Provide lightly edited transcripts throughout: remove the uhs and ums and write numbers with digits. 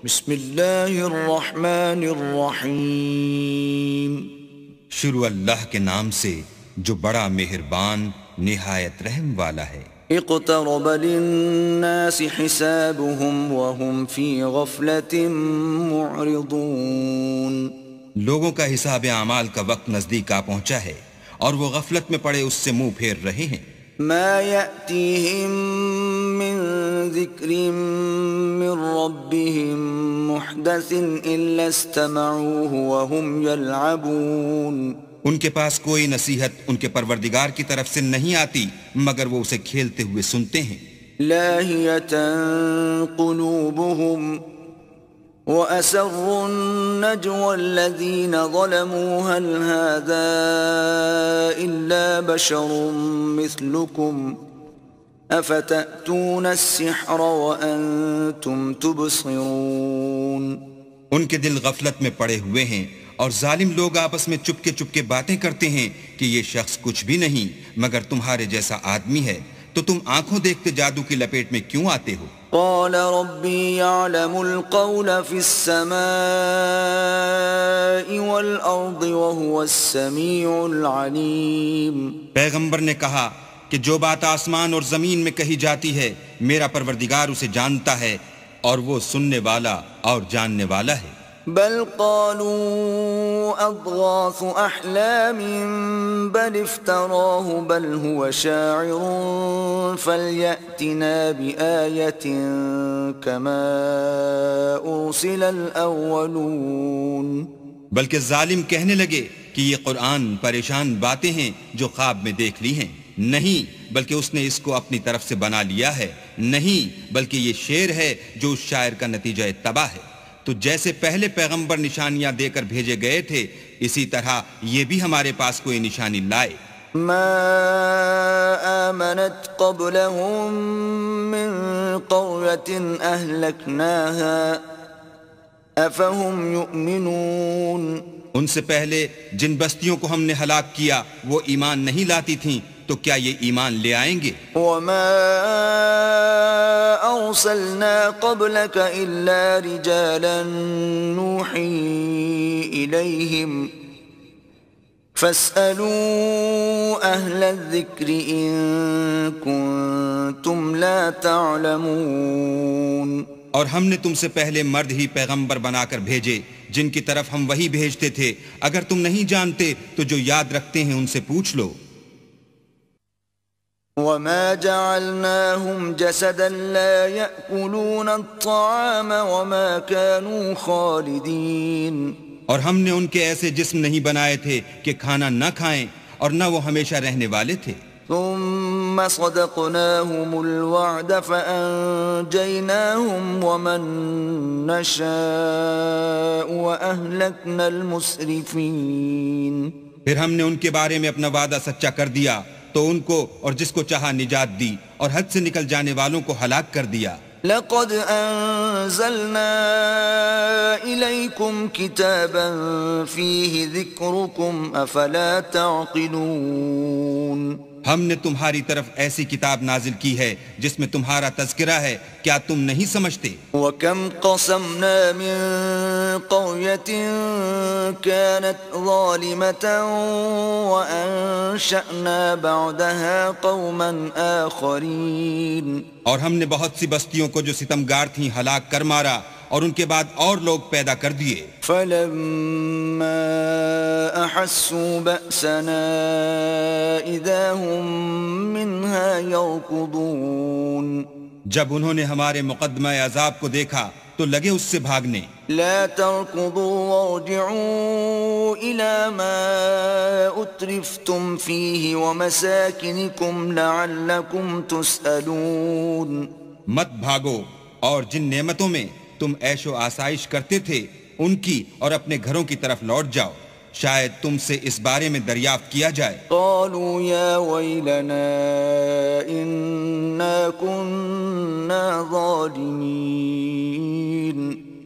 بسم اللہ الرحمن الرحیم. شروع اللہ کے نام سے جو بڑا مہربان نہایت رحم والا ہے. اقترب للناس حسابهم وهم في غفلة معرضون. لوگوں کا حساب اعمال کا وقت نزدیک آ پہنچا ہے اور وہ غفلت میں پڑے اس سے منہ پھیر رہے ہیں. ما يأتيهم من ذكر من ربهم محدث إلا استمعوه وهم يلعبون. ان کے پاس کوئی نصیحت ان کے پروردگار کی طرف سے نہیں آتی مگر وہ اسے کھیلتے ہوئے سنتے ہیں. لاهية قلوبهم وأسروا النجوى الذين ظلموا هل هذا إلا بشر مثلكم أفتأتون السحر وأنتم تبصرون. ان کے دل غفلت میں پڑے ہوئے ہیں اور ظالم لوگ آپس میں چپکے چپکے باتیں کرتے ہیں کہ یہ شخص کچھ بھی نہیں مگر تمہارے جیسا آدمی ہے تو تم آنکھوں دیکھتے جادو کی لپیٹ میں کیوں آتے ہو؟ قال ربي يعلم القول في السماء والأرض وهو السميع العليم. پیغمبر نے کہا کہ جو بات آسمان اور زمین میں کہی جاتی ہے میرا پروردگار اسے جانتا ہے اور وہ سننے والا اور جاننے والا ہے. بل قالوا أضغاث أحلام بل افتراه بل هو شاعر فليأتنا بآية كما أرسل الأولون. بلکہ ظالم کہنے لگے کہ یہ قرآن پریشان باتیں ہیں جو خواب میں دیکھ لی ہیں. نہیں بلکہ اس نے اس کو اپنی طرف سے بنا لیا ہے. نہیں بلکہ یہ شعر ہے جو اس شاعر کا نتیجہ تباہ ہے. تو جیسے پہلے پیغمبر نشانیاں دے کر بھیجے گئے تھے اسی طرح یہ بھی ہمارے پاس کوئی نشانی لائے. ما آمنت قبلهم من قرية أهلكناها أفهم يؤمنون. ان سے پہلے جن بستیوں کو ہم نے ہلاک کیا وہ ایمان نہیں لاتی تھیں تو کیا یہ ایمان لے آئیں گے؟ وما أرسلنا قبلك إلا رجالا نوحي إليهم فاسألوا أهل الذكر إن كنتم لا تعلمون. اور ہم نے تم سے پہلے مرد ہی پیغمبر بنا کر بھیجے جن کی طرف ہم وہی بھیجتے تھے. اگر تم نہیں جانتے تو جو یاد رکھتے ہیں ان سے پوچھ لو. وما جعلناهم جسدا لا يأكلون الطعام وما كانوا خالدين. اور ہم نے ان کے ایسے جسم نہیں بنائے تھے کہ کھانا نہ کھائیں اور نہ وہ ہمیشہ رہنے والے تھے. ثم صدقناهم الوعد فأنجيناهم ومن نشاء وأهلكنا المسرفين. پھر ہم نے ان کے بارے میں اپنا وعدہ سچا کر دیا تو ان کو اور جس کو چاہا نجات دی اور حد سے نکل جانے والوں کو ہلاک کر دیا. لقد أنزلنا إليكم كتابا فيه ذكركم أفلا تعقلون. ہم نے تمہاری طرف ایسی کتاب نازل کی ہے جس میں تمہارا تذکرہ ہے کیا تم نہیں سمجھتے؟ وَكَمْ قَصَمْنَا مِن قَرْيَةٍ كَانَتْ ظَالِمَةً وَأَنشَأْنَا بَعْدَهَا قَوْمًا آخَرِينَ. اور ہم نے بہت سی بستیوں کو جو ستمگار تھیں ہلاک کر مارا اور ان کے بعد اور لوگ پیدا کر دیے. فَلَمَّا أَحَسُّوا بَأْسَنَا إِذَا هُمْ مِنْهَا يَرْكُضُونَ. جب انہوں نے ہمارے مقدمہ عذاب کو دیکھا تو لگے اس سے بھاگنے. لا تركضوا وارجعوا إلى ما أترفتم فيه ومساكنكم لعلكم تسألون. مت بھاگو اور جن نعمتوں میں تم عیش و آسائش کرتے تھے ان کی اور اپنے گھروں کی طرف لوٹ جاؤ شاید تم سے اس بارے میں دریافت کیا جائے. قالوا يا ويلنا إنا كنا ظالمين.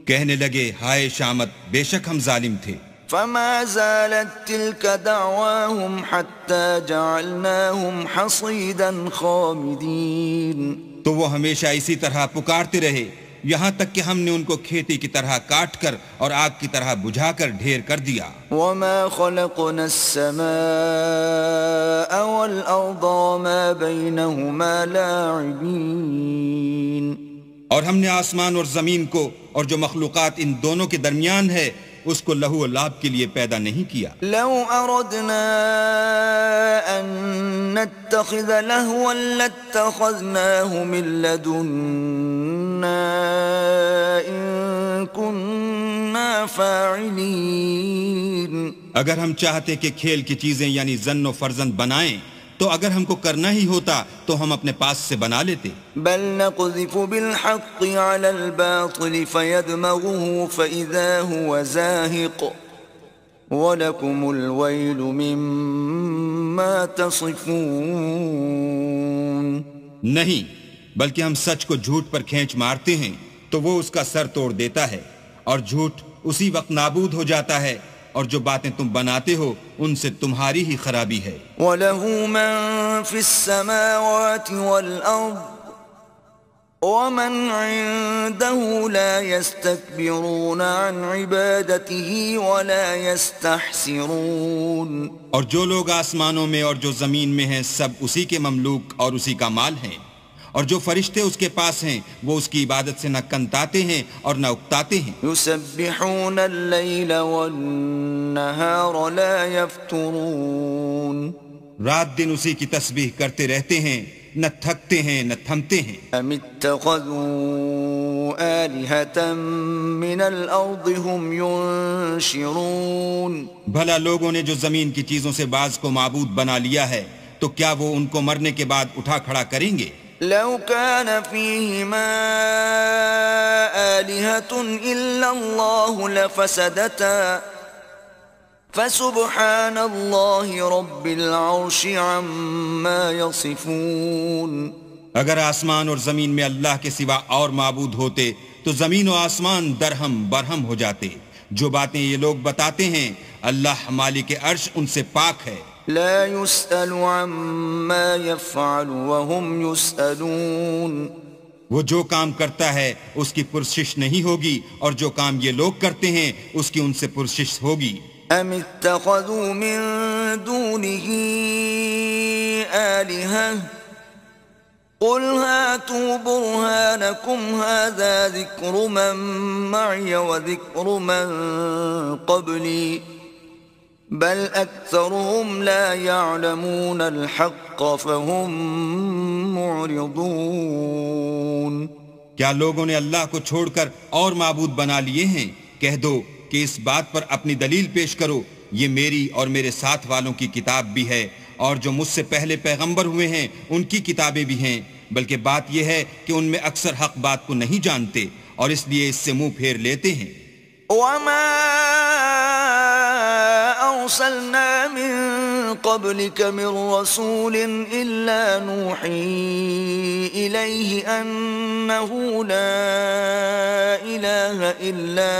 کہنے لگے ہائے شامت بے شک ہم ظالم تھے. فما زالت تلك دعواهم حتى جعلناهم حصيدا خامدين. تو وہ ہمیشہ اسی طرح پکارتے رہے یہاں تک کہ ہم نے ان کو کھیتی کی طرح کاٹ کر اور آگ کی طرح بجھا کر ڈھیر کر دیا. وما خلقنا السماء والأرض وما بينهما لاعبين. اور ہم نے آسمان اور زمین کو اور جو مخلوقات ان دونوں کے درمیان ہے اس کو لہو و لعب کے لیے پیدا نہیں کیا. لو أردنا أن نتخذ لهوا لاتخذناه من لدنا إن كنا فاعلين. اگر ہم چاہتے کہ کھیل کی چیزیں یعنی زن و فرزند بنائیں تو اگر ہم کو کرنا ہی ہوتا تو ہم اپنے پاس سے بنا لیتے. بل نقذف بالحق على الباطل فيدمغه فإذا هو زاهق وَلَكُمُ الْوَيْلُ مِمَّا تَصِفُونَ. نہیں بلکہ ہم سچ کو جھوٹ پر کھینچ مارتے ہیں تو وہ اس کا سر توڑ دیتا ہے اور جھوٹ اسی وقت نابود ہو جاتا ہے اور جو باتیں تم بناتے ہو ان سے تمہاری ہی خرابی ہے. وَلَهُ مَن فِي السَّمَاوَاتِ وَالْأَرْضِ وَمَنْ عِندَهُ لَا يَسْتَكْبِرُونَ عَنْ عِبَادَتِهِ وَلَا يَسْتَحْسِرُونَ. اور جو لوگ آسمانوں میں اور جو زمین میں ہیں سب اسی کے مملوک اور اسی کا مال ہیں، اور جو فرشتے اس کے پاس ہیں وہ اس کی عبادت سے نہ کنتاتے ہیں اور نہ اکتاتے ہیں. يُسَبِّحُونَ اللَّيْلَ وَالنَّهَارَ لَا يَفْتُرُونَ. رات دن اسی کی تسبیح کرتے رہتے ہیں، نہ تھکتے ہیں نہ تھمتے ہیں. أَمِ اتَّخَذُوا آلِهَةً مِّنَ الْأَرْضِ هُمْ يُنشِرُونَ. بھلا لوگوں نے جو زمین کی چیزوں سے بعض کو معبود بنا لیا ہے تو کیا وہ ان کو مرنے کے بعد اٹھا کھڑا کریں گے؟ لو كان فيهما آلهة إلا الله لفسدتا فسبحان الله رب العرش عما يصفون. اگر آسمان اور زمین میں اللہ کے سوا اور معبود ہوتے تو زمین و آسمان درہم برہم ہو جاتے. جو باتیں یہ لوگ بتاتے ہیں اللہ مالک عرش ان سے پاک ہے. لا يسأل عما يفعل وهم يسألون. وہ جو کام کرتا ہے اس کی پرسش نہیں ہوگی اور جو کام یہ لوگ کرتے ہیں اس کی ان سے پرسش ہوگی. ام اتخذوا من دونه آلهة قل هاتوا برهانكم هذا ذكر من معي وذكر من قبلي بل اکثرهم لا يعلمون الحق فهم معرضون. کیا لوگوں نے اللہ کو چھوڑ کر اور معبود بنا لیے ہیں؟ کہہ دو کہ اس بات پر اپنی دلیل پیش کرو، یہ میری اور میرے ساتھ والوں کی کتاب بھی ہے اور جو مجھ سے پہلے پیغمبر ہوئے ہیں ان کی کتابیں بھی ہیں، بلکہ بات یہ ہے کہ ان میں اکثر حق بات کو نہیں جانتے اور اس لیے اس سے منہ پھیر لیتے ہیں. وما أرسلنا من قبلك من رسول إلا نوحي إليه أنه لا إله إلا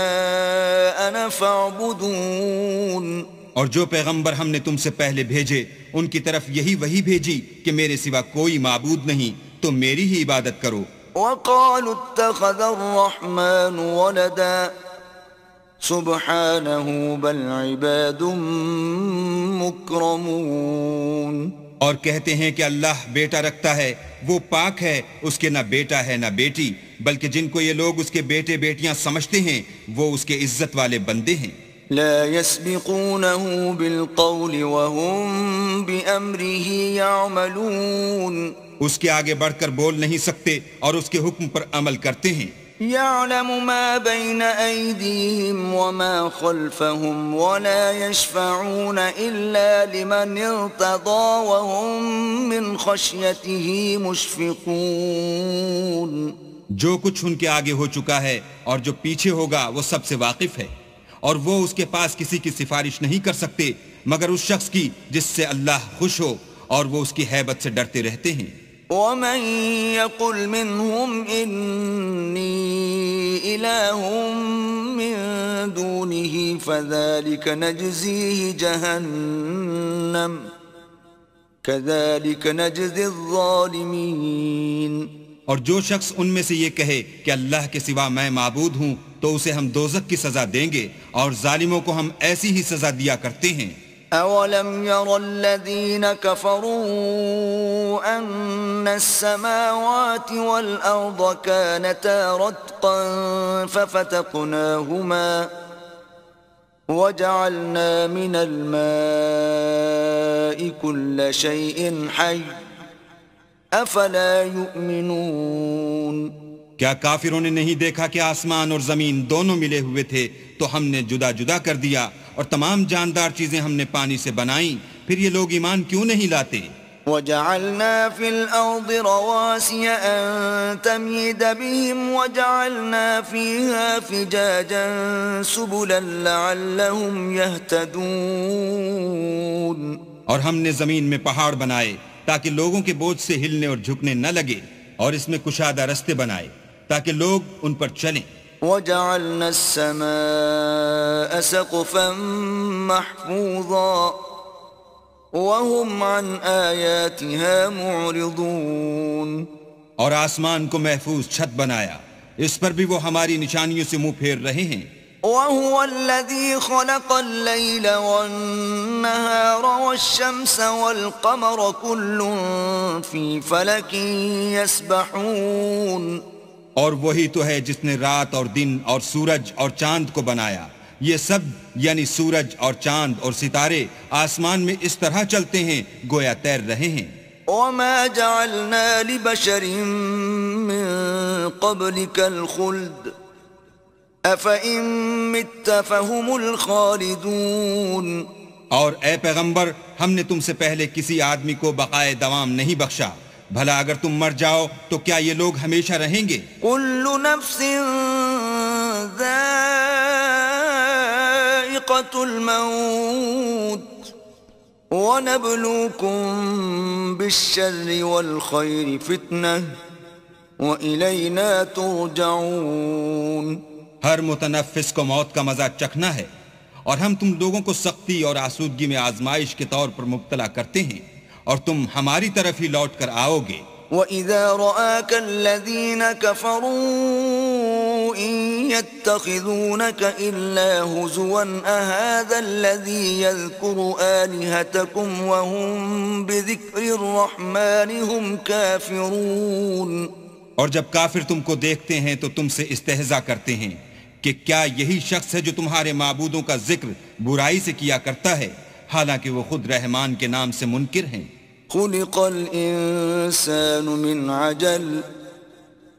أنا فاعبدون. اور جو پیغمبر ہم نے تم سے پہلے بھیجے ان کی طرف یہی وحی بھیجی کہ میرے سوا کوئی معبود نہیں، تم میری ہی عبادت کرو. وقالوا اتخذ الرحمن ولدا سبحانه بل عباد مکرمون. اور کہتے ہیں کہ اللہ بیٹا رکھتا ہے، وہ پاک ہے، اس کے نہ بیٹا ہے نہ بیٹی، بلکہ جن کو یہ لوگ اس کے بیٹے بیٹیاں سمجھتے ہیں وہ اس کے عزت والے بندے ہیں. لا يسبقونه بالقول وهم بأمره يعملون. اس کے آگے بڑھ کر بول نہیں سکتے اور اس کے حکم پر عمل کرتے ہیں. يعلم ما بين أيديهم وما خلفهم ولا يشفعون إلا لمن ارتضى وهم من خشيته مشفقون. جو کچھ ان کے آگے ہو چکا ہے اور جو پیچھے ہوگا وہ سب سے واقف ہے، اور وہ اس کے پاس کسی کی سفارش نہیں کر سکتے مگر اس شخص کی جس سے اللہ خوش ہو، اور وہ اس کی ہیبت سے ڈرتے رہتے ہیں. ومن يقل منهم إني إله من دونه فذلك نجزيه جهنم كذلك نجزي الظالمين. اور جو شخص ان میں سے یہ کہے کہ اللہ کے سوا میں معبود ہوں تو اسے ہم دوزخ کی سزا دیں گے، اور ظالموں کو ہم ایسی ہی سزا دیا کرتے ہیں۔ أَوَلَمْ يَرَ الَّذِينَ كَفَرُوا أَنَّ السَّمَاوَاتِ وَالْأَرْضَ كَانَتَا رَتْقًا فَفَتَقْنَاهُمَا وَجَعَلْنَا مِنَ الْمَاءِ كُلَّ شَيْءٍ حَيٍّ أَفَلَا يُؤْمِنُونَ۔ کیا کافروں نے نہیں دیکھا کہ آسمان اور زمین دونوں ملے ہوئے تھے تو ہم نے جدا جدا کر دیا، اور تمام جاندار چیزیں ہم نے پانی سے بنائیں، پھر یہ لوگ ایمان کیوں نہیں لاتے؟ وَجَعَلْنَا فِي الْأَرْضِ رَوَاسِيَ أَن تَمِيدَ بِهِمْ وَجَعَلْنَا فِيهَا فِجَاجًا سُبُلًا لَعَلَّهُمْ يَهْتَدُونَ۔ اور ہم نے زمین میں پہاڑ بنائے تاکہ لوگوں کے بوجھ سے ہلنے اور جھکنے نہ لگے، اور اس میں کشادہ رستے بنائے تاکہ لوگ ان پر چلیں۔ وَجَعَلْنَا السَّمَاءَ سَقْفًا مَحْفُوظًا وَهُمْ عَنْ آيَاتِهَا مُعْرِضُونَ۔ اور آسمان کو محفوظ چھت بنایا، اس پر بھی وہ ہماری نشانیوں سے منہ پھیر رہے ہیں۔ وَهُوَ الَّذِي خَلَقَ اللَّيْلَ وَالنَّهَارَ وَالشَّمْسَ وَالْقَمَرَ كُلٌّ فِي فَلَكٍ يَسْبَحُونَ۔ اور وہی تو ہے جس نے رات اور دن اور سورج اور چاند کو بنایا، یہ سب یعنی سورج اور چاند اور ستارے آسمان میں اس طرح چلتے ہیں گویا تیر رہے ہیں۔ وَمَا جَعَلْنَا لِبَشَرٍ مِّن قَبْلِكَ الْخُلْدَ أَفَإِن مِّتَّ فَهُمُ الْخَالِدُونَ۔ اور اے پیغمبر، ہم نے تم سے پہلے کسی آدمی کو بقائے دوام نہیں بخشا، بھلا اگر تم مر جاؤ تو کیا یہ لوگ ہمیشہ رہیں گے؟ كُلُّ نَفْسٍ ذَائِقَةُ الْمَوْتِ وَنَبْلُوكُم بِالشَّرِّ وَالْخَيْرِ فِتْنَةً وَإِلَيْنَا تُرْجَعُونَ۔ ہر متنفس کو موت کا مزہ چکھنا ہے، اور ہم تم لوگوں کو سختی اور آسودگی میں آزمائش کے طور پر مبتلا کرتے ہیں، اور تم ہماری طرف ہی لوٹ کر آؤ گے۔ وَإِذَا رَآكَ الَّذِينَ كَفَرُوا إِن يَتَّخِذُونَكَ إِلَّا هُزُوًا أَهَذَا الَّذِي يَذْكُرُ آلِهَتَكُمْ وَهُمْ بِذِكْرِ الرَّحْمَنِ هُمْ كَافِرُونَ۔ اور جب کافر تم کو دیکھتے ہیں تو تم سے استہزاء کرتے ہیں کہ کیا یہی شخص ہے جو تمہارے معبودوں کا ذکر برائی سے کیا کرتا ہے، حالانکہ وہ خود رحمان کے نام سے منکر ہیں۔ خُلِقَ الْإِنسَانُ مِنْ عَجَلٍ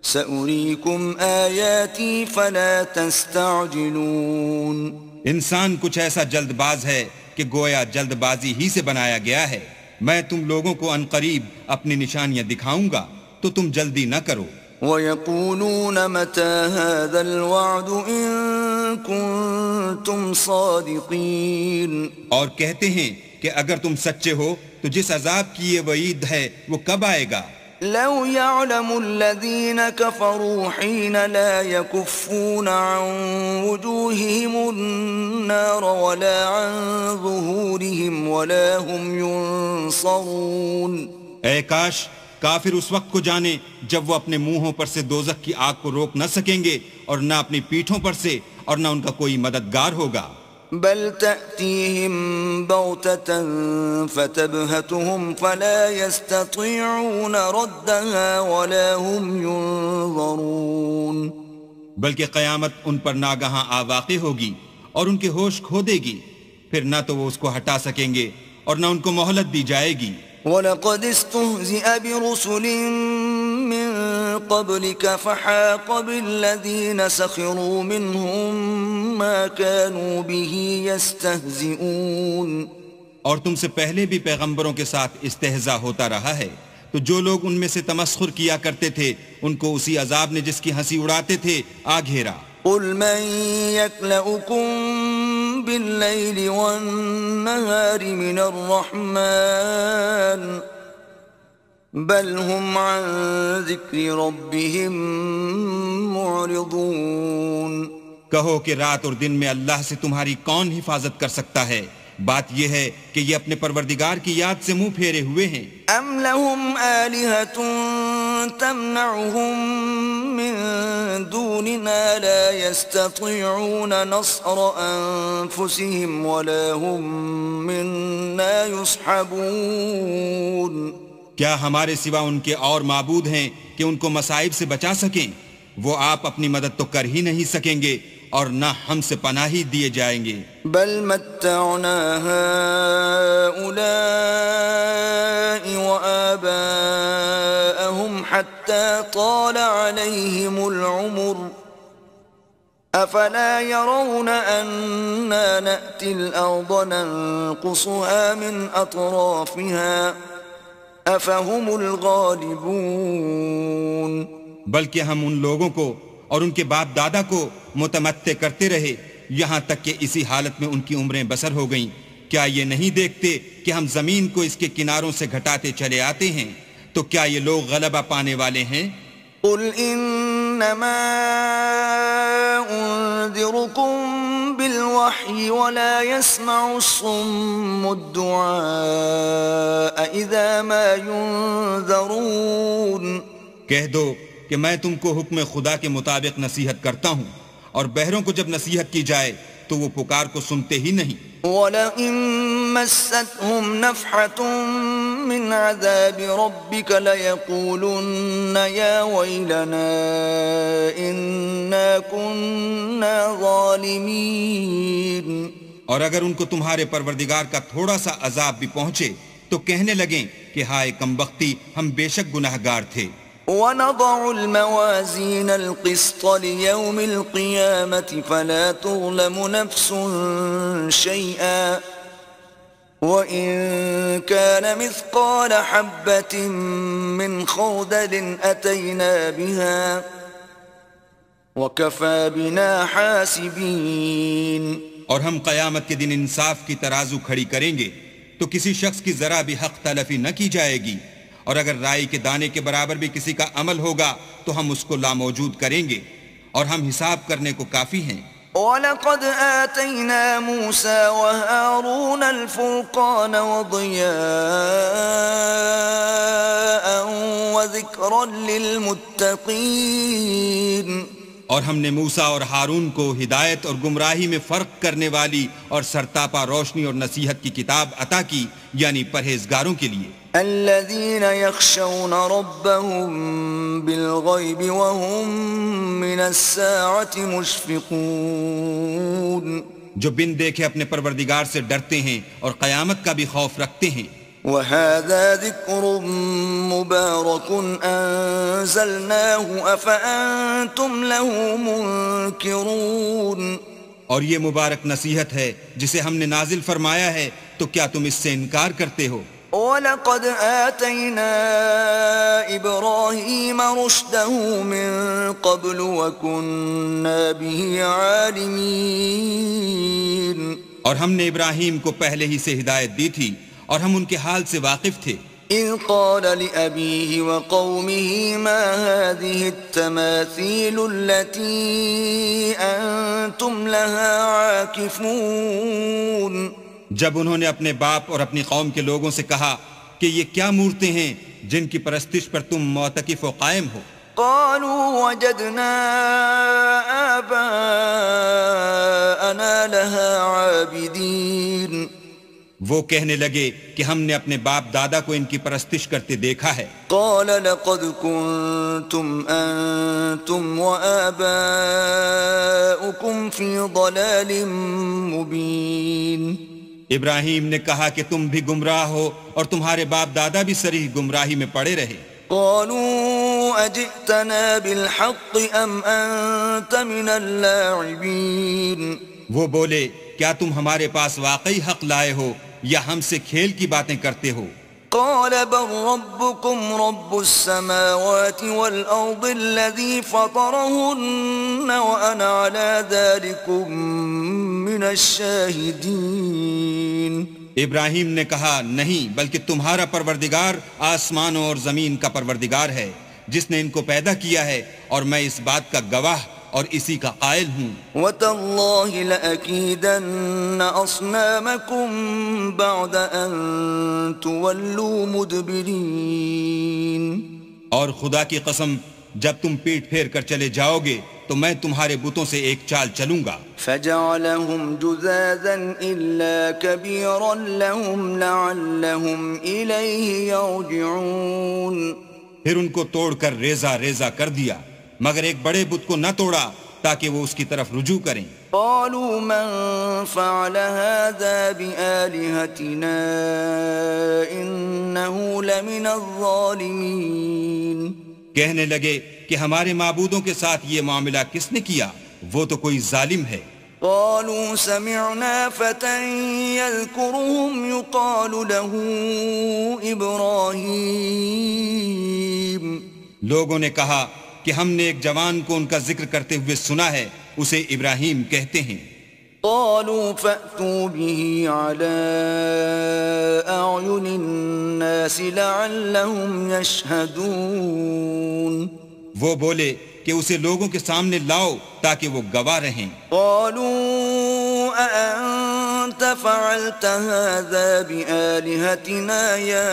سَأُرِيكُمْ آيَاتِي فَلَا تَسْتَعْجِلُونَ۔ انسان کچھ ایسا جلد باز ہے کہ گویا جلد بازی ہی سے بنایا گیا ہے۔ میں تم لوگوں کو عنقریب اپنی نشانیاں دکھاؤں گا تو تم جلدی نہ کرو۔ وَيَقُولُونَ مَتَى هَذَا الْوَعْدُ إِن كُنتُمْ صَادِقِينَ۔ اور کہتے ہیں کہ اگر تم سچے ہو تو جس عذاب کی یہ وعید ہے وہ کب آئے گا؟ لَوْ يَعْلَمُ الَّذِينَ كَفَرُوا حِينَ لَا يَكُفُّونَ عَن وُجُوهِهِمُ النَّارَ وَلَا عَن ظُهُورِهِمْ وَلَا هُمْ يُنصَرُونَ۔ اے کاش کافر اس وقت کو جانے جب وہ اپنے منہوں پر سے دوزخ کی آگ کو روک نہ سکیں گے، اور نہ اپنی پیٹھوں پر سے، اور نہ ان کا کوئی مددگار ہوگا۔ بل تأتيهم بغتة فتبهتهم فلا يستطيعون ردها ولا هم ينظرون۔ بلکہ قیامت ان پر ناگہاں آ واقع ہوگی اور ان کے ہوش کھو دے گی، پھر نہ تو وہ اس کو ہٹا سکیں گے اور نہ ان کو مہلت دی جائے گی۔ وَلَقَدِ اسْتُهْزِئَ بِرُسُلٍ مِّن قَبْلِكَ فَحَاقَ بِالَّذِينَ سَخِرُوا مِنْهُم مَّا كَانُوا بِهِ يَسْتَهْزِئُونَ۔ اور تم سے پہلے بھی پیغمبروں کے ساتھ استہزاء ہوتا رہا ہے، تو جو لوگ ان میں سے تمسخر کیا کرتے تھے ان کو اسی عذاب نے جس کی ہنسی اڑاتے تھے آ گھیرا۔ قُلْ مَن يَكْلَؤُكُم بِاللَّيْلِ وَالنَّهَارِ مِنَ الرَّحْمَنِ بَلْ هُمْ عَن ذِكْرِ رَبِّهِمْ مُعْرِضُونَ۔ کہو کہ رات اور دن میں اللہ سے تمہاری کون حفاظت کر سکتا ہے؟ بات یہ ہے کہ یہ اپنے پروردگار کی یاد سے منہ پھیرے ہوئے ہیں۔ أَمْ لَهُمْ آلِهَةٌ تمنعهم من دوننا لا يستطيعون نصر أنفسهم ولا هم منا يصحبون کیا ہمارے سوا ان کے اور معبود ہیں کہ ان کو مصائب سے بچا سکیں؟ وہ آپ اپنی مدد تو کر ہی نہیں سکیں گے اور نہ ہم سے پناہی دیے جائیں گے۔ بل متعنا هؤلاء وآباءهم حتى طال عليهم العمر أفلا يرون أنا نأتي الأرض ننقصها من أطرافها أفهم الغالبون بلکہ ہم ان لوگوں کو اور ان کے باپ دادا کو متمتع کرتے رہے یہاں تک کہ اسی حالت میں ان کی عمریں بسر ہو گئیں۔ کیا یہ نہیں دیکھتے کہ ہم زمین کو اس کے کناروں سے گھٹاتے چلے آتے ہیں؟ تو کیا یہ لوگ غلبہ پانے والے ہیں؟ قل انما انذركم بالوحی ولا يسمع الصم الدعاء اذا ما ينذرون۔ کہہ دو کہ میں تم کو حکم خدا کے مطابق نصیحت کرتا ہوں، اور بہروں کو جب نصیحت کی جائے تو وہ پکار کو سنتے ہی نہیں۔ وَلَئِن مَسَّتْهُمْ نَفْحَةٌ مِّنْ عَذَابِ رَبِّكَ لَيَقُولُنَّ يَا وَيْلَنَا إِنَّا كُنَّا ظَالِمِينَ۔ اور اگر ان کو تمہارے پروردگار کا تھوڑا سا عذاب بھی پہنچے تو کہنے لگیں کہ ہائے کمبختی، ہم بے شک گناہگار تھے۔ وَنَضَعُ الْمَوَازِينَ الْقِسْطَ لِيَوْمِ الْقِيَامَةِ فَلَا تُظْلَمُ نَفْسٌ شَيْئًا وَإِن كَانَ مِثْقَالَ حَبَّةٍ مِّنْ خَرْدَلٍ أَتَيْنَا بِهَا وَكَفَى بِنَا حَاسِبِينَ۔ اور ہم قیامت کے دن انصاف کی ترازو کھڑی کریں گے تو کسی شخص کی ذرا بھی حق تلفی نہ کی جائے گی، اور اگر رائی کے دانے کے برابر بھی کسی کا عمل ہوگا تو ہم اس کو لاموجود کریں گے، اور ہم حساب کرنے کو کافی ہیں۔ وَلَقَدْ آتَيْنَا مُوسَى وَهَارُونَ الْفُرْقَانَ وَضِيَاءً وَذِكْرًا لِلْمُتَّقِينَ۔ اور ہم نے موسیٰ اور ہارون کو ہدایت اور گمراہی میں فرق کرنے والی اور سرتاپا روشنی اور نصیحت کی کتاب عطا کی، یعنی پرہیزگاروں کے لیے۔ الذين يخشون ربهم بالغيب وهم من الساعة مشفقون۔ جو بن دیکھے اپنے پروردگار سے ڈرتے ہیں اور قیامت کا بھی خوف رکھتے ہیں۔ وهذا ذكر مبارك أنزلناه أفأنتم له منكرون۔ اور یہ مبارک نصیحت ہے جسے ہم نے نازل فرمایا ہے، تو کیا تم اس سے انکار کرتے ہو؟ وَلَقَدْ آتَيْنَا إِبْرَاهِيمَ رُشْدَهُ مِن قَبْلُ وَكُنَّا بِهِ عَالِمِينَ۔ اور ہم نے ابراہیم کو پہلے ہی سے ہدایت دی تھی اور ہم ان کے حال سے واقف تھے۔ إِذْ قَالَ لِأَبِيهِ وَقَوْمِهِ مَا هَذِهِ التَّمَاثِيلُ الَّتِي أَنْتُمْ لَهَا عَاكِفُونَ۔ جب انہوں نے اپنے باپ اور اپنی قوم کے لوگوں سے کہا کہ یہ کیا مورتیں ہیں جن کی پرستش پر تم معتکف و قائم ہو؟ قالوا وجدنا آباءنا لها عابدين۔ وہ کہنے لگے کہ ہم نے اپنے باپ دادا کو ان کی پرستش کرتے دیکھا ہے۔ قال لقد كنتم انتم وآباؤكم في ضلال مبين۔ ابراہیم نے کہا کہ تم بھی گمراہ ہو اور تمہارے باپ دادا بھی صریح گمراہی میں پڑے رہے۔ قالوا اجئتنا بالحق ام انت من اللاعبین۔ وہ بولے کیا تم ہمارے پاس واقعی حق لائے ہو یا ہم سے کھیل کی باتیں کرتے ہو؟ قال بل ربكم رب السماوات والأرض الذي فطرهن وأنا على ذلكم من الشاهدين۔ ابراہیم نے کہا نہیں، بلکہ تمہارا پروردگار آسمانوں اور زمین کا پروردگار ہے جس نے ان کو پیدا کیا ہے، اور میں اس بات کا گواہ اور اسی کا قائل ہوں۔ وَتَاللَّهِ لَأَكِيدَنَّ أَصْنَامَكُمْ بَعْدَ أَن تُوَلُّوا مُدْبِرِينَ۔ اور خدا کی قسم جب تم پیٹ پھیر کر چلے جاؤ گے تو میں تمہارے بتوں سے ایک چال چلوں گا. فجعلهم جذاذا إلا كبيرا لهم لعلهم إليه يرجعون. پھر ان کو توڑ کر ریزہ ریزہ کر دیا مگر ایک بڑے بت کو نہ توڑا تاکہ وہ اس کی طرف رجوع کریں. قالوا من فعل هذا بآلهتنا إنه لمن الظالمين. کہنے لگے کہ ہمارے معبودوں کے ساتھ یہ معاملہ کس نے کیا؟ وہ تو کوئی ظالم ہے. قالوا سمعنا فتى يذكرهم يقال له إبراهيم. لوگوں نے کہا کہ ہم نے ایک جوان کو ان کا ذکر کرتے ہوئے سنا ہے، اسے ابراہیم کہتے ہیں. قالوا فأتوا به على أعين الناس لعلهم يشهدون. وہ بولے کہ اسے لوگوں کے سامنے لاؤ تاکہ وہ گواہ رہیں. قالوا أأنت فعلت هذا بآلهتنا يا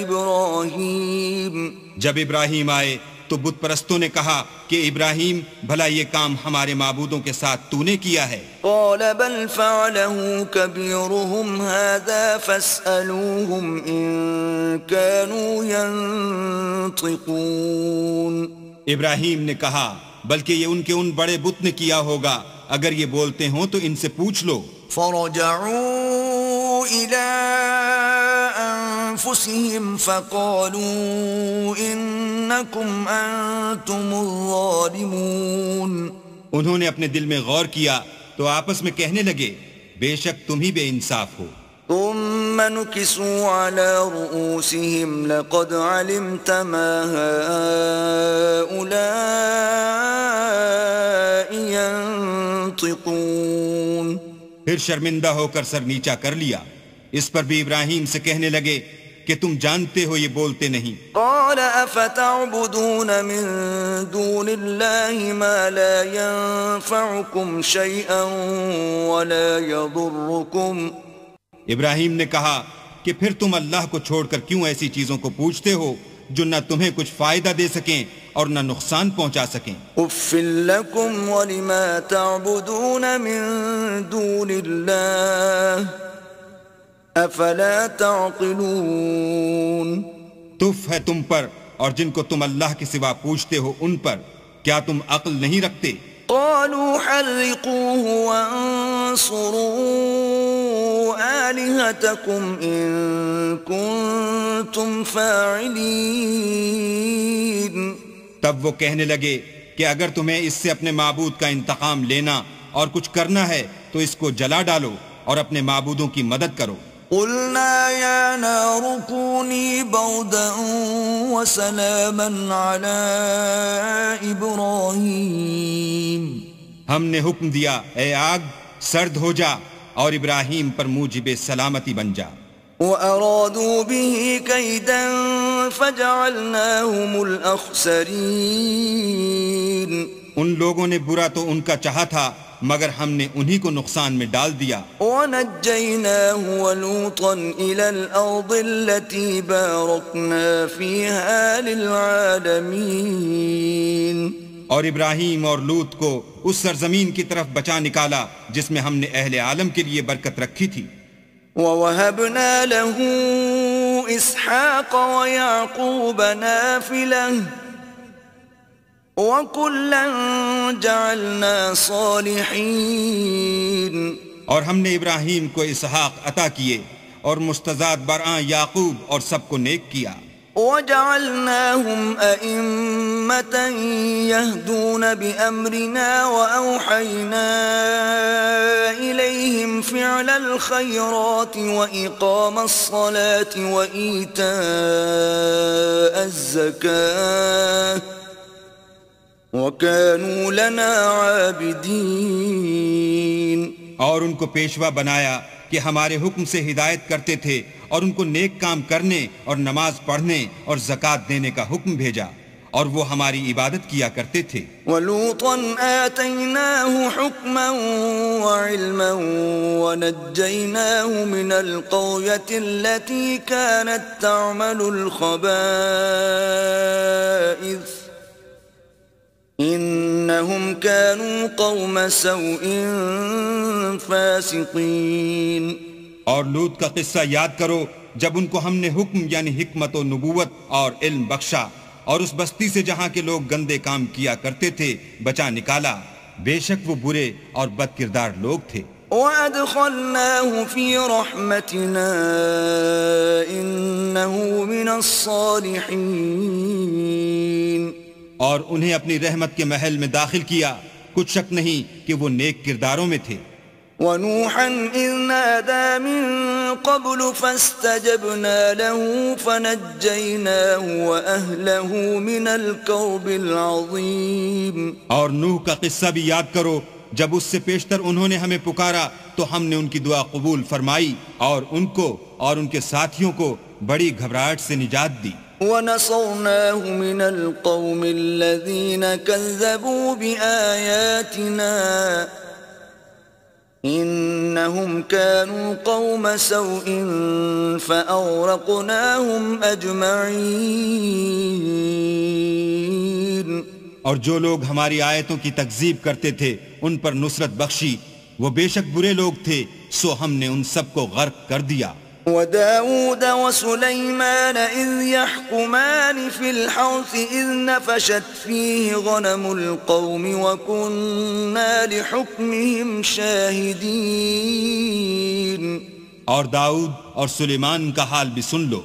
إبراهيم. جب ابراہیم آئے تو بت پرستوں نے کہا کہ ابراہیم بھلا یہ کام ہمارے معبودوں کے ساتھ تو نے کیا ہے؟ قال بل فعله كبيرهم هذا فاسألوهم إن كانوا ينطقون. ابراہیم نے کہا بلکہ یہ ان کے ان بڑے بت نے کیا ہوگا، اگر یہ بولتے ہوں تو ان سے پوچھ لو. فرجعوا إلى أنفسهم فقالوا إنكم أنتم الظالمون. انہوں نے اپنے دل میں غور کیا تو آپس میں کہنے لگے بے شک تم ہی بے انصاف ہو. ثم نكسوا على رؤوسهم لقد علمت ما هؤلاء ينطقون. پھر شرمندہ ہو کر سر نیچا کر لیا. اس پر بھی ابراہیم سے کہنے لگے کہ تم جانتے ہو یہ بولتے نہیں. قال افتعبدون من دون الله ما لا ينفعكم شيئا ولا يضركم. ابراہیم نے کہا کہ پھر تم اللہ کو چھوڑ کر کیوں ایسی چیزوں کو پوچھتے ہو جو نہ تمہیں کچھ فائدہ دے سکیں اور نہ نقصان پہنچا سکیں. اف لکم ولما تعبدون من دون اللہ افلا تعقلون. تف ہے تم پر اور جن کو تم اللہ کے سوا پوچھتے ہو ان پر، کیا تم عقل نہیں رکھتے؟ قالوا حرقوه وانصروا آلهتكم إن كنتم فاعلين. تب وہ کہنے لگے کہ اگر تمہیں اس سے اپنے معبود کا انتقام لینا اور کچھ کرنا ہے تو اس کو جلا ڈالو اور اپنے معبودوں کی مدد کرو. قلنا يا نار كوني بردا وسلاما على إبراهيم. ہم نے حکم دیا اے آگ سرد ہو جا اور ابراہیم پر موجب سلامتی بن جا. وَأَرَادُوا بِهِ كَيْدًا فَجَعَلْنَاهُمُ الْأَخْسَرِينَ. ان لوگوں نے برا تو ان کا چاہا تھا مگر ہم نے انہی کو نقصان میں ڈال دیا. وَنَجَّيْنَاهُ وَلُوطًا إِلَى الْأَرْضِ الَّتِي بَارَكْنَا فِيهَا لِلْعَالَمِينَ. اور ابراہیم اور لوط کو اس سرزمین کی طرف بچا نکالا جس میں ہم نے اہل عالم کے لیے برکت رکھی تھی. وَوَهَبْنَا لَهُ إِسْحَاقَ وَيَعْقُوبَ نَافِلَةً وَكُلًّا جَعَلْنَا صَالِحِينَ. اور ہم نے ابراہیم کو اسحاق عطا کیے اور مستضاد برآں یعقوب اور سب کو نیک کیا. وَجَعَلْنَاهُمْ أَئِمَّةً يَهْدُونَ بِأَمْرِنَا وَأَوْحَيْنَا إِلَيْهِمْ فِعْلَ الْخَيْرَاتِ وَإِقَامَ الصَّلَاةِ وَإِيتَاءَ الزَّكَاةِ وَكَانُوا لَنَا عَابِدِينَ. اور ان کو پیشوا بنایا کہ ہمارے حکم سے ہدایت کرتے تھے اور ان کو نیک کام کرنے اور نماز پڑھنے اور زکوٰۃ دینے کا حکم بھیجا اور وہ ہماری عبادت کیا کرتے تھے. وَلُوطًا آتَيْنَاهُ حُكْمًا وَعِلْمًا وَنَجَّيْنَاهُ مِنَ الْقَرْيَةِ الَّتِي كَانَتْ تَعْمَلُ الْخَبَائِثَ إِنَّهُمْ كَانُوا قَوْمَ سَوْءٍ فَاسِقِينَ. اور لوط کا قصہ یاد کرو جب ان کو ہم نے حکم یعنی حکمت و نبوت اور علم بخشا اور اس بستی سے جہاں کے لوگ گندے کام کیا کرتے تھے بچا نکالا. بے شک وہ برے اور بد کردار لوگ تھے. وَأَدْخَلْنَاهُ فِي رَحْمَتِنَا إِنَّهُ مِنَ الصَّالِحِينَ. اور انہیں اپنی رحمت کے محل میں داخل کیا، کچھ شک نہیں کہ وہ نیک کرداروں میں تھے. وَنُوحًا إِذْ نَادَى مِن قَبْلُ فَاسْتَجَبْنَا لَهُ فَنَجَّيْنَاهُ وَأَهْلَهُ مِنَ الْكَرْبِ الْعَظِيمِ. اور نوح کا قصہ بھی یاد کرو جب اس سے پیشتر انہوں نے ہمیں پکارا تو ہم نے ان کی دعا قبول فرمائی اور ان کو اور ان کے ساتھیوں کو بڑی گھبراہٹ سے نجات دی. وَنَصَرْنَاهُ مِنَ الْقَوْمِ الَّذِينَ كَذَّبُوا بِآيَاتِنَا إِنَّهُمْ كَانُوا قَوْمَ سَوْءٍ فَأَغْرَقْنَاهُمْ أَجْمَعِينَ. اور جو لوگ ہماری آیتوں کی تکذیب کرتے تھے ان پر نصرت بخشی، وہ بے شک برے لوگ تھے، سو ہم نے ان سب کو غرق کر دیا. وَدَاوُودَ وَسُلَيْمَانَ إِذْ يَحْكُمَانِ فِي الْحَرْثِ إِذْ نَفَشَتْ فِيهِ غَنَمُ الْقَوْمِ وَكُنَّا لِحُكْمِهِمْ شَاهِدِينَ. اور داؤد اور سلیمان کا حال بھی سن لو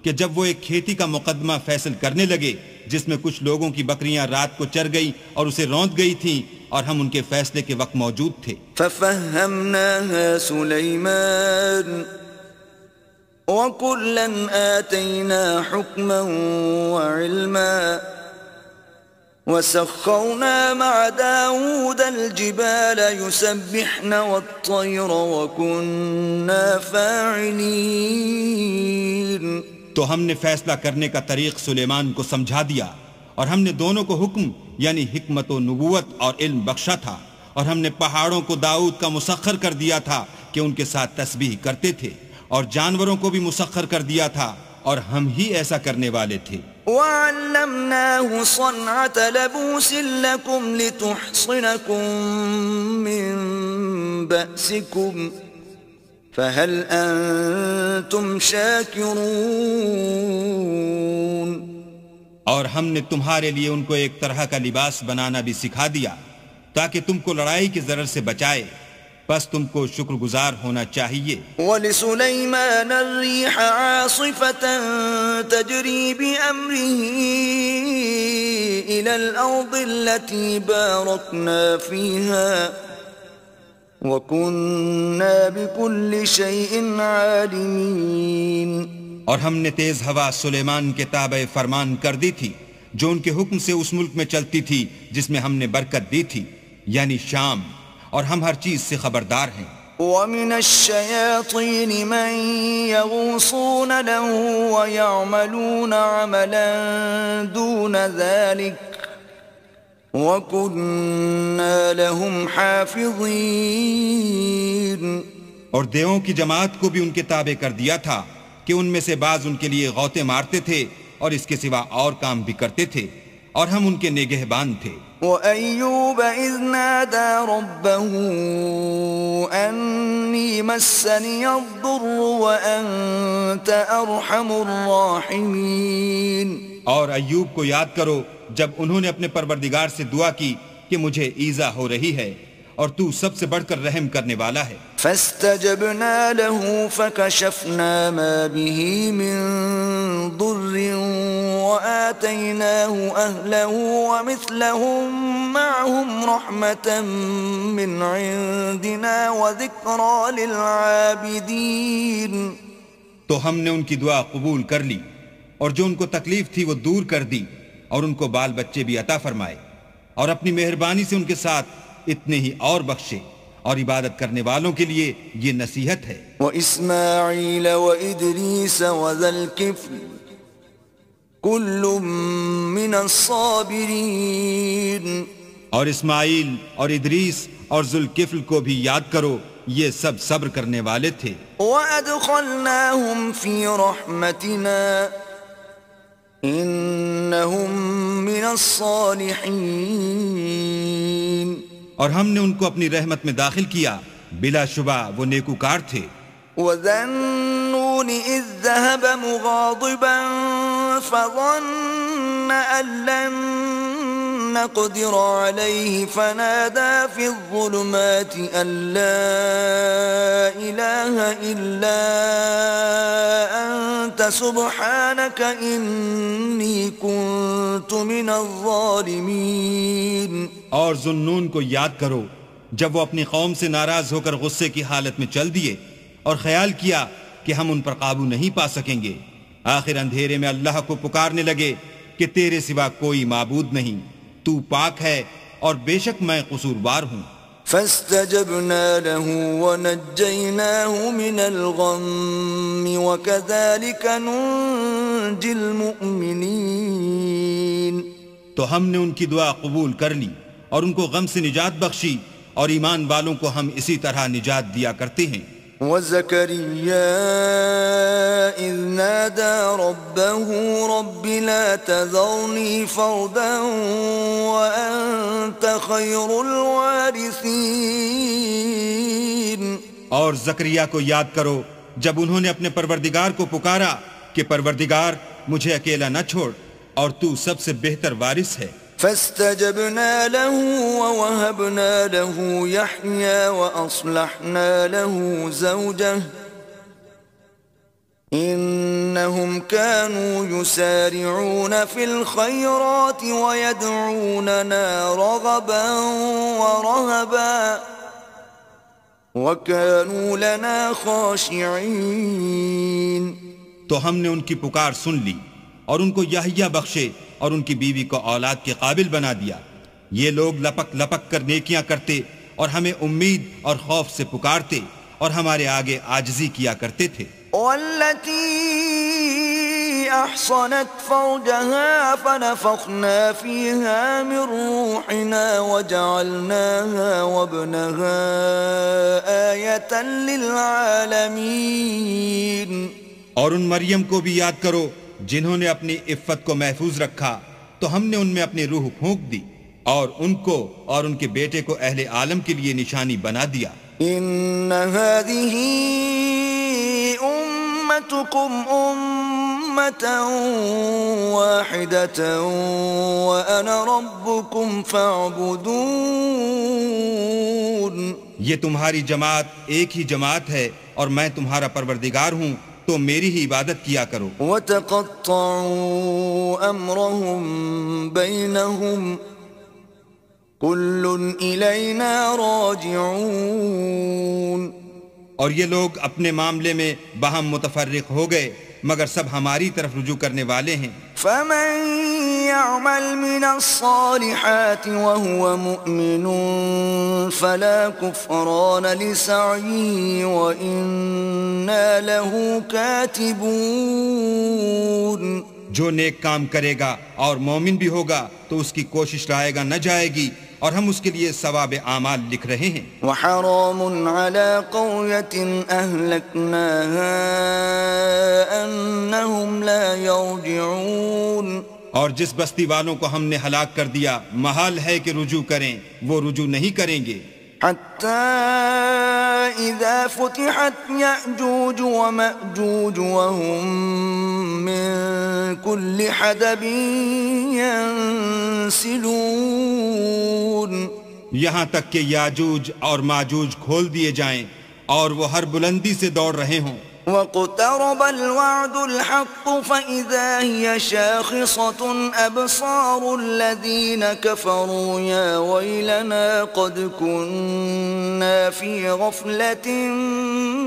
کہ جب وہ ایک کھیتی کا مقدمہ فیصل کرنے لگے جس میں کچھ لوگوں کی بکریاں رات کو چر گئی اور اسے روند گئی تھیں اور ہم ان کے فیصلے کے وقت موجود تھے. فَفَهَّمْنَاهَا سُلَيْمَانَ وَكُلًّا آتَيْنَا حُكْمًا وَعِلْمًا وَسَخَّرْنَا مَعَ دَاوُودَ الْجِبَالَ يُسَبِّحْنَ وَالطَّيْرَ وَكُنَّا فَاعِلِينَ. تو ہم نے فیصلہ کرنے کا طریق سلیمان کو سمجھا دیا اور ہم نے دونوں کو حکم یعنی حکمت و نبوت اور علم بخشا تھا اور ہم نے پہاڑوں کو داؤد کا مسخر کر دیا تھا کہ ان کے ساتھ تسبیح کرتے تھے اور جانوروں کو بھی مسخر کر دیا تھا اور ہم ہی ایسا کرنے والے تھے. وَعَلَّمْنَاهُ صَنْعَةَ لَبُوسٍ لَكُمْ لِتُحْصِنَكُمْ مِنْ بَأْسِكُمْ فَهَلْ أَنْتُمْ شَاكِرُونَ. اور ہم نے تمہارے لیے ان کو ایک طرح کا لباس بنانا بھی سکھا دیا تاکہ تم کو لڑائی کی ضرر سے بچائے، بس تم کو شکر گزار ہونا چاہیے. وَلِسُلَيْمَانَ الرِّيحَ عَاصِفَةً تَجْرِي بِأَمْرِهِ إِلَى الْأَرْضِ الَّتِي بَارَكْنَا فِيهَا وَكُنَّا بِكُلِّ شَيْءٍ عَالِمِينَ. اور ہم نے تیز ہوا سلیمان کے تابع فرمان کر دی تھی جو ان کے حکم سے اس ملک میں چلتی تھی جس میں ہم نے برکت دی تھی یعنی شام، اور ہم ہر چیز سے خبردار ہیں. وَمِنَ الشَّيَاطِينِ مَن يَغُوصُونَ لَهُ وَيَعْمَلُونَ عَمَلًا دُونَ ذَلِكَ وَكُنَّا لَهُمْ حَافِظِينَ. اور دیووں کی جماعت کو بھی ان کے تابع کر دیا تھا کہ ان میں سے بعض ان کے لیے غوطے مارتے تھے اور اس کے سوا اور کام بھی کرتے تھے اور ہم ان کے نگہبان تھے. وَأَيُّوبَ إِذْ نَادَى رَبَّهُ أَنِّي مَسَّنِيَ الضُّرُّ وَأَنْتَ أَرْحَمُ الرَّاحِمِينَ. اور ایوب کو یاد کرو جب انہوں نے اپنے پروردگار سے دعا کی کہ مجھے ایذا ہو رہی ہے اور تو سب سے بڑھ کر رحم کرنے والا ہے. فَاسْتَجَبْنَا لَهُ فَكَشَفْنَا مَا بِهِ مِنْ ضُرٍّ وَآتَيْنَاهُ أَهْلَهُ وَمِثْلَهُمْ مَعَهُمْ رَحْمَةً مِّنْ عِنْدِنَا وَذِكْرَى لِلْعَابِدِينَ. تو ہم نے ان کی دعا قبول کر لی اور جو ان کو تکلیف تھی وہ دور کر دی اور ان کو بال بچے بھی عطا فرمائے اور اپنی مہربانی سے ان کے ساتھ اتنے ہی اور بخشے، اور عبادت کرنے والوں کے لیے یہ نصیحت ہے. وَإِسْمَاعِيلَ وَإِدْرِيسَ وَذَا الْكِفْلِ كل من الصابرين. اور اسماعیل اور ادریس اور ذوالکفل کو بھی یاد کرو، یہ سب صبر کرنے والے تھے. وَأَدْخَلْنَاهُمْ فِي رَحْمَتِنَا إِنَّهُمْ مِنَ الصَّالِحِينَ. اور ہم نے ان کو اپنی رحمت میں داخل کیا، بلا شبہ وہ نیکوکار تھے. وَذَا النُّونِ إِذ ذَّهَبَ مُغَاضِبًا فَظَنَّ أَن لَّن نَّقْدِرَ عَلَيْهِ فَنَادَىٰ فِي الظُّلُمَاتِ أَن لَّا إِلَٰهَ إِلَّا أَنتَ سُبْحَانَكَ إِنِّي كُنتُ مِنَ الظَّالِمِينَ. اور ذوالنون کو یاد کرو جب وہ اپنی قوم سے ناراض ہو کر غصے کی حالت میں چل دیے اور خیال کیا کہ ہم ان پر قابو نہیں پا سکیں گے. آخر اندھیرے میں اللہ کو پکارنے لگے کہ تیرے سوا کوئی معبود نہیں، تو پاک ہے اور بے شک میں قصوروار ہوں. فاستجبنا له ونجيناه من الغم وكذلك ننجي المؤمنين. تو ہم نے ان کی دعا قبول کر لی اور ان کو غم سے نجات بخشی، اور ایمان والوں کو ہم اسی طرح نجات دیا کرتے ہیں. وَزَكَرِيَّا إِذْ نَادَى رَبَّهُ رَبِّ لَا تَذَرْنِي فَرْدًا وَأَنْتَ خَيْرُ الْوَارِثِينَ. اور زکریا کو یاد کرو جب انہوں نے اپنے پروردگار کو پکارا کہ پروردگار مجھے اکیلا نہ چھوڑ اور تو سب سے بہتر وارث ہے. فاستجبنا له ووهبنا له يحيى وأصلحنا له زوجه إنهم كانوا يسارعون في الخيرات ويدعوننا رغبا ورهبا وكانوا لنا خاشعين. تو ہم نے ان کی پکار سن لی اور ان کو یحییٰ بخشے اور ان کی بیوی کو اولاد کے قابل بنا دیا. یہ لوگ لپک لپک کر نیکیاں کرتے اور ہمیں امید اور خوف سے پکارتے اور ہمارے آگے عاجزی کیا کرتے تھے. والتي أحصنت فرجها فنفخنا فيها من روحنا وجعلناها وابنها آية للعالمين. اور ان مریم کو بھی یاد کرو جنہوں نے اپنی عفت کو محفوظ رکھا، تو ہم نے ان میں اپنی روح پھونک دی اور ان کو اور ان کے بیٹے کو اہل عالم کے لیے نشانی بنا دیا. ان هذه امتكم امة واحدة وانا ربكم فاعبدون. یہ تمہاری جماعت ایک ہی جماعت ہے اور میں تمہارا پروردگار ہوں، تو میری ہی عبادت کیا کرو. وَتَقَطَّعُوا أَمْرَهُمْ بَيْنَهُمْ كُلٌّ إِلَيْنَا رَاجِعُونَ. اور یہ لوگ اپنے معاملے میں باہم متفرق ہو گئے مگر سب ہماری طرف رجوع کرنے والے ہیں. فَمَن يَعْمَلْ مِنَ الصَّالِحَاتِ وَهُوَ مُؤْمِنٌ فَلَا كُفْرَانَ لِسَعْيِهِ وَإِنَّا لَهُ كَاتِبُونَ. جو نیک کام کرے گا اور مومن بھی ہوگا تو اس کی کوشش رائے گا نہ جائے گی اور ہم اس کے لیے ثواب اعمال لکھ رہے ہیں. وحرام على قرية أهلكناها أنهم لا يرجعون. اور جس بستی والوں کو ہم نے ہلاک کر دیا محال ہے کہ رجوع کریں، وہ رجوع نہیں کریں گے. حتى إذا فتحت يأجوج ومأجوج وهم من كل حدب ينسلون. یہاں تک کہ یاجوج اور ماجوج کھول دیے جائیں اور وہ ہر بلندی سے دوڑ رہے ہوں. واقترب الوعد الحق فإذا هي شاخصة أبصار الذين كفروا يا ويلنا قد كنا في غفلة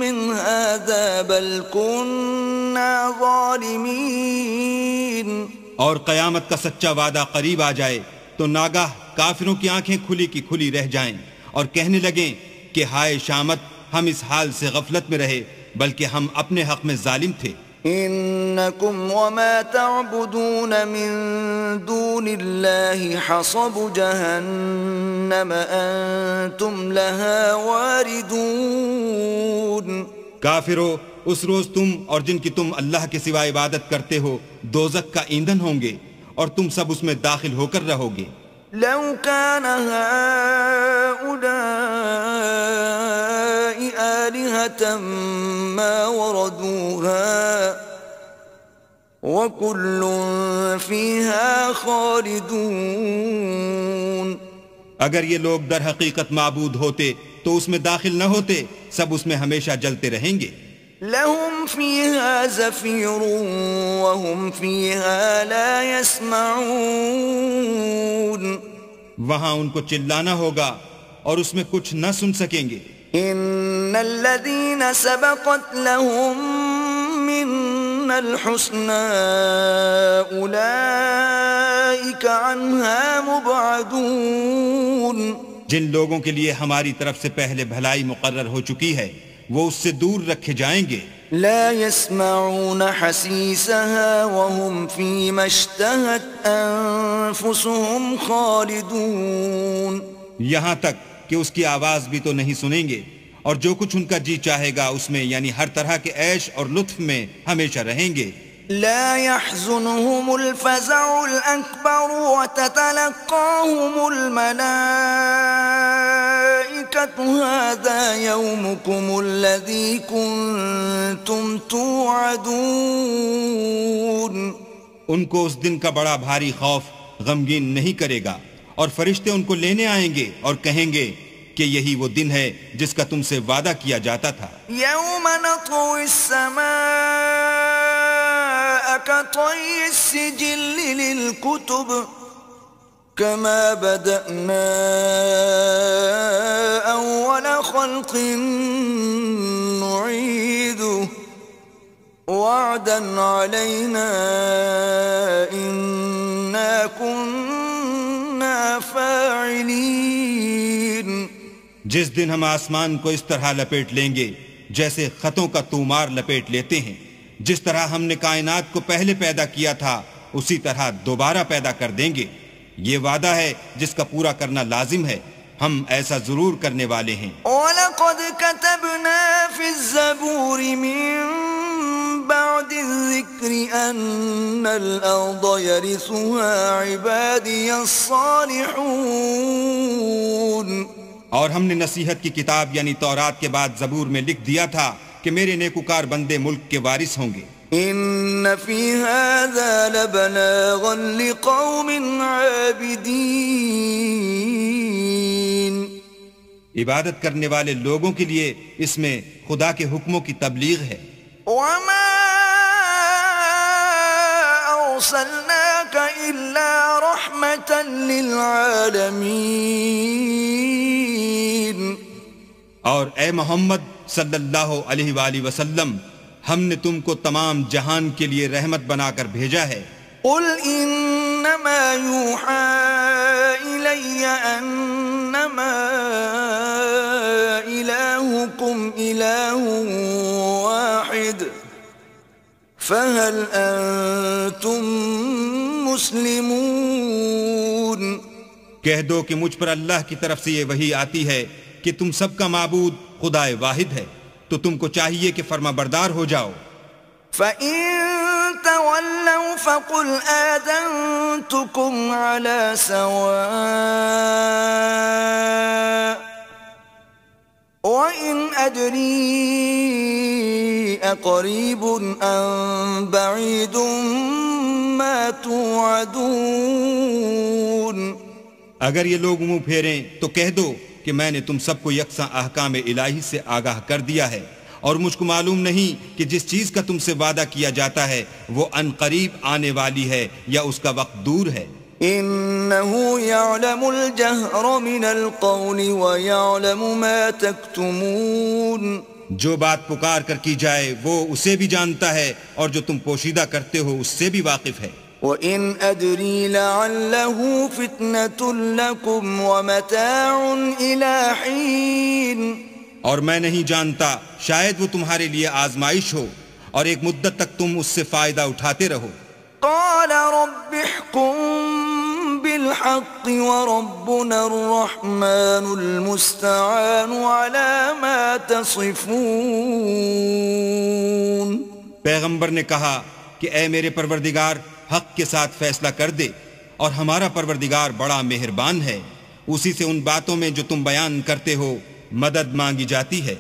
من هذا بل كنا ظالمين. اور قیامت کا سچا وعدہ قریب آ جائے تو ناگاہ کافروں کی آنکھیں کھلی کی کھلی رہ جائیں اور کہنے لگیں کہ ہائے شامت، ہم اس حال سے غفلت میں رہے بلکہ ہم اپنے حق میں ظالم تھے. إنكم وما تعبدون من دون الله حصب جهنم أنتم لها واردون. کافرو، اس روز تم اور جن کی تم اللہ کے سوا عبادت کرتے ہو دوزخ کا ایندھن ہوں گے اور تم سب اس میں داخل ہو کر رہو گے. لو كان هؤلاء آلهة ما وردوها وكل فيها خالدون. اگر یہ لوگ در حقیقت معبود ہوتے تو اس میں داخل نہ ہوتے، سب اس میں ہمیشہ جلتے رہیں گے. لهم فيها زفير وهم فيها لا يسمعون. وہاں ان کو چلانا ہوگا اور اس میں کچھ نہ سن سکیں گے. ان الذين سبقت لهم منا الحسنى اولئك عنها مبعدون. جن لوگوں کے لیے ہماری طرف سے پہلے بھلائی مقرر ہو چکی ہے وہ اس سے دور رکھے جائیں گے. لا يسمعون حسيسها وهم فيما اشتهت أنفسهم خالدون. یہاں تک کہ اس کی آواز بھی تو نہیں سنیں گے اور جو کچھ ان کا جی چاہے گا اس میں یعنی ہر طرح کے عیش اور لطف میں ہمیشہ رہیں گے. لا يحزنهم الفزع الأكبر وتتلقاهم الملائكة هذا يومكم الذي كنتم توعدون. ان کو اس دن کا بڑا بھاری خوف غمگین نہیں کرے گا اور فرشتے ان کو لینے آئیں گے اور کہیں گے کہ یہی وہ دن ہے جس کا تم سے وعدہ کیا جاتا تھا. يوم نطوي السماء كطي السجل للكتب كما بدأنا أول خلق نعيده وعدا علينا إنا كنا فاعلين. جس دن ہم آسمان کو اس طرح لپیٹ لیں گے جیسے خطوں کا تومار لپیٹ لیتے ہیں. جس طرح ہم نے کائنات کو پہلے پیدا کیا تھا اسی طرح دوبارہ پیدا کر دیں گے. یہ وعدہ ہے جس کا پورا کرنا لازم ہے. ہم ایسا ضرور کرنے والے ہیں. وَلَقَدْ كَتَبْنَا فِي الزَّبُورِ مِن بَعْدِ الذِّكْرِ أَنَّ الْأَرْضَ يَرِثُهَا عِبَادِيَ الصَّالِحُونَ. اور ہم نے نصیحت کی کتاب یعنی تورات کے بعد زبور میں لکھ دیا تھا کہ میرے نیکوکار بندے ملک کے وارث ہوں گے. ان فی هذا لبلاغا لقوم عابدین. عبادت کرنے والے لوگوں کے لیے اس میں خدا کے حکموں کی تبلیغ ہے. وما ارسلناک الا رحمة للعالمین. اور اے محمد صلی اللہ علیہ وآلہ وسلم ہم نے تم کو تمام جہان کے لیے رحمت بنا کر بھیجا ہے. قل انما یوحى الی انما الہکم الہ واحد فهل انتم مسلمون. کہہ دو کہ مجھ پر اللہ کی طرف سے یہ وحی آتی ہے کہ تم سب کا معبود خدا واحد ہے تو تم کو چاہیے کہ فرما بردار ہو جاؤ. فَإِن تَوَلَّوْا فَقُلْ آذَنْتُكُمْ عَلَى سَوَاءٍ وَإِنْ أَدْرِي أَقَرِيبٌ أَمْ بَعِيدٌ مَا تُوعَدُونَ. اگر یہ لوگ منہ پھیریں تو کہہ دو کہ میں نے تم سب کو یکساں احکام الہی سے آگاہ کر دیا ہے اور مجھ کو معلوم نہیں کہ جس چیز کا تم سے وعدہ کیا جاتا ہے وہ ان قریب آنے والی ہے یا اس کا وقت دور ہے. انه يعلم الجهر من القول ويعلم ما تكتمون. جو بات پکار کر کی جائے وہ اسے بھی جانتا ہے اور جو تم پوشیدہ کرتے ہو اس سے بھی واقف ہے. وَإِنْ أَدْرِي لَعَلَّهُ فِتْنَةٌ لَكُمْ وَمَتَاعٌ إِلَى حِينٍ. اور میں نہیں جانتا شاید وہ تمہارے لیے آزمائش ہو اور ایک مدت تک تم اس سے فائدہ اٹھاتے رہو۔ قال رب احكم بالحق وربنا الرحمن المستعان على ما تصفون۔ پیغمبر نے کہا کہ اے میرے پروردگار حق کے ساتھ فیصلہ کر دے، اور ہمارا پروردگار بڑا مہربان ہے، اسی سے ان باتوں میں جو تم بیان کرتے ہو مدد مانگی جاتی ہے۔